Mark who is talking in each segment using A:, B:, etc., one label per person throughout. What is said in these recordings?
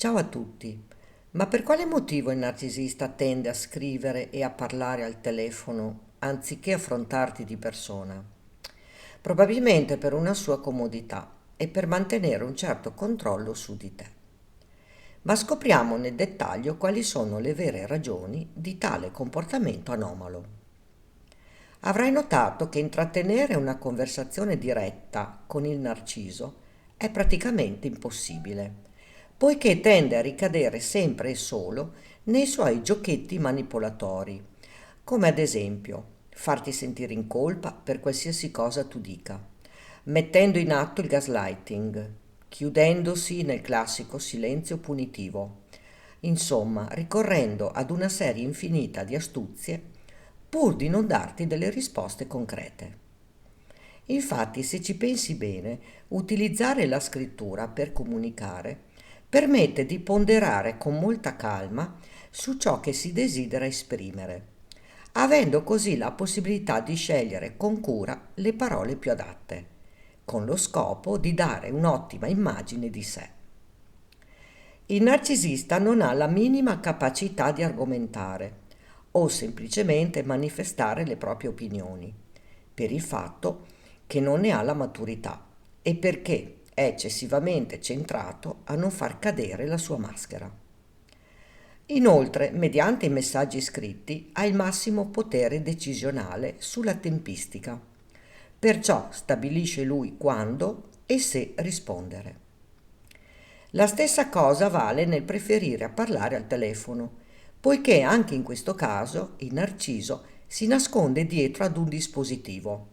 A: Ciao a tutti. Ma per quale motivo il narcisista tende a scrivere e a parlare al telefono anziché affrontarti di persona? Probabilmente per una sua comodità e per mantenere un certo controllo su di te. Ma scopriamo nel dettaglio quali sono le vere ragioni di tale comportamento anomalo. Avrai notato che intrattenere una conversazione diretta con il narciso è praticamente impossibile, poiché tende a ricadere sempre e solo nei suoi giochetti manipolatori, come ad esempio farti sentire in colpa per qualsiasi cosa tu dica, mettendo in atto il gaslighting, chiudendosi nel classico silenzio punitivo, insomma, ricorrendo ad una serie infinita di astuzie pur di non darti delle risposte concrete. Infatti, se ci pensi bene, utilizzare la scrittura per comunicare permette di ponderare con molta calma su ciò che si desidera esprimere, avendo così la possibilità di scegliere con cura le parole più adatte, con lo scopo di dare un'ottima immagine di sé. Il narcisista non ha la minima capacità di argomentare o semplicemente manifestare le proprie opinioni, per il fatto che non ne ha la maturità e perché è eccessivamente centrato a non far cadere la sua maschera. Inoltre, mediante i messaggi scritti, ha il massimo potere decisionale sulla tempistica, perciò stabilisce lui quando e se rispondere. La stessa cosa vale nel preferire a parlare al telefono, poiché anche in questo caso il narciso si nasconde dietro ad un dispositivo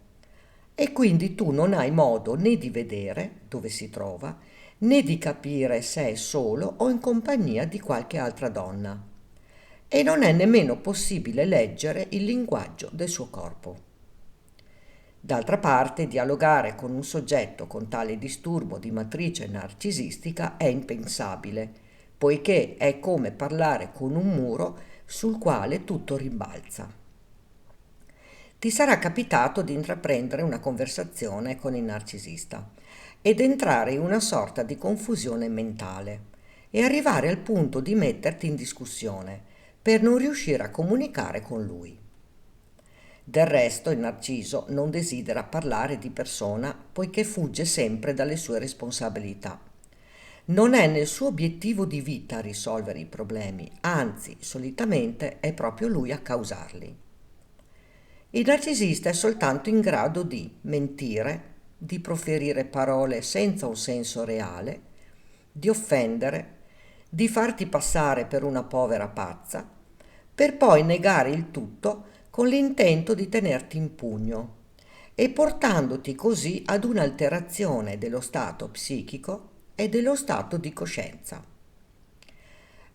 A: e quindi tu non hai modo né di vedere dove si trova, né di capire se è solo o in compagnia di qualche altra donna. E non è nemmeno possibile leggere il linguaggio del suo corpo. D'altra parte, dialogare con un soggetto con tale disturbo di matrice narcisistica è impensabile, poiché è come parlare con un muro sul quale tutto rimbalza. Ti sarà capitato di intraprendere una conversazione con il narcisista ed entrare in una sorta di confusione mentale e arrivare al punto di metterti in discussione per non riuscire a comunicare con lui. Del resto il narciso non desidera parlare di persona poiché fugge sempre dalle sue responsabilità. Non è nel suo obiettivo di vita risolvere i problemi, anzi, solitamente è proprio lui a causarli. Il narcisista è soltanto in grado di mentire, di proferire parole senza un senso reale, di offendere, di farti passare per una povera pazza, per poi negare il tutto con l'intento di tenerti in pugno e portandoti così ad un'alterazione dello stato psichico e dello stato di coscienza.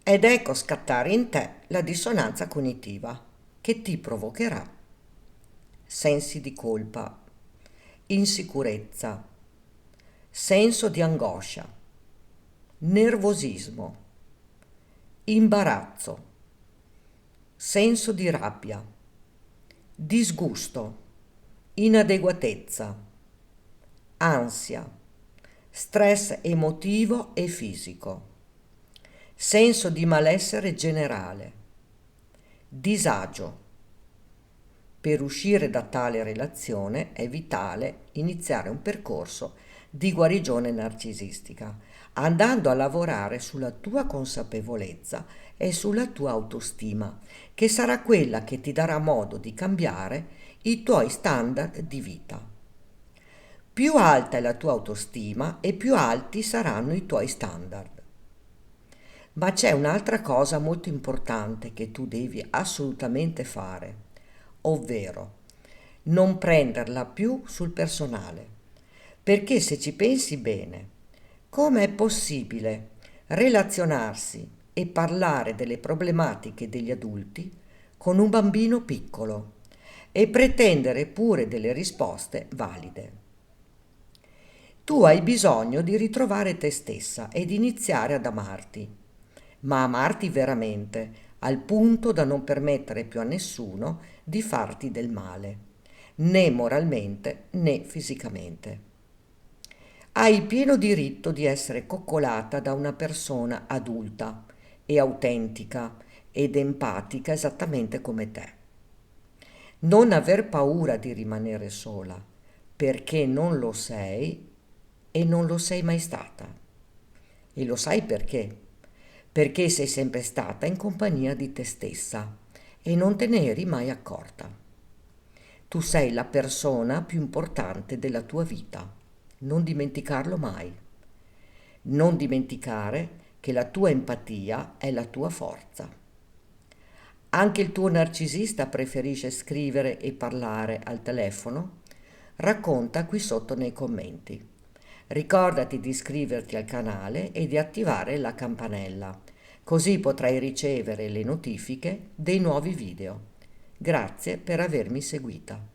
A: Ed ecco scattare in te la dissonanza cognitiva che ti provocherà sensi di colpa, insicurezza, senso di angoscia, nervosismo, imbarazzo, senso di rabbia, disgusto, inadeguatezza, ansia, stress emotivo e fisico, senso di malessere generale, disagio. Per uscire da tale relazione è vitale iniziare un percorso di guarigione narcisistica, andando a lavorare sulla tua consapevolezza e sulla tua autostima, che sarà quella che ti darà modo di cambiare i tuoi standard di vita. Più alta è la tua autostima e più alti saranno i tuoi standard. Ma c'è un'altra cosa molto importante che tu devi assolutamente fare, ovvero non prenderla più sul personale, perché se ci pensi bene, come è possibile relazionarsi e parlare delle problematiche degli adulti con un bambino piccolo e pretendere pure delle risposte valide? Tu hai bisogno di ritrovare te stessa ed iniziare ad amarti, ma amarti veramente, al punto da non permettere più a nessuno di farti del male, né moralmente né fisicamente. Hai pieno diritto di essere coccolata da una persona adulta e autentica ed empatica esattamente come te. Non aver paura di rimanere sola, perché non lo sei e non lo sei mai stata. E lo sai perché? Perché sei sempre stata in compagnia di te stessa e non te ne eri mai accorta. Tu sei la persona più importante della tua vita. Non dimenticarlo mai. Non dimenticare che la tua empatia è la tua forza. Anche il tuo narcisista preferisce scrivere e parlare al telefono? Racconta qui sotto nei commenti. Ricordati di iscriverti al canale e di attivare la campanella, così potrai ricevere le notifiche dei nuovi video. Grazie per avermi seguita.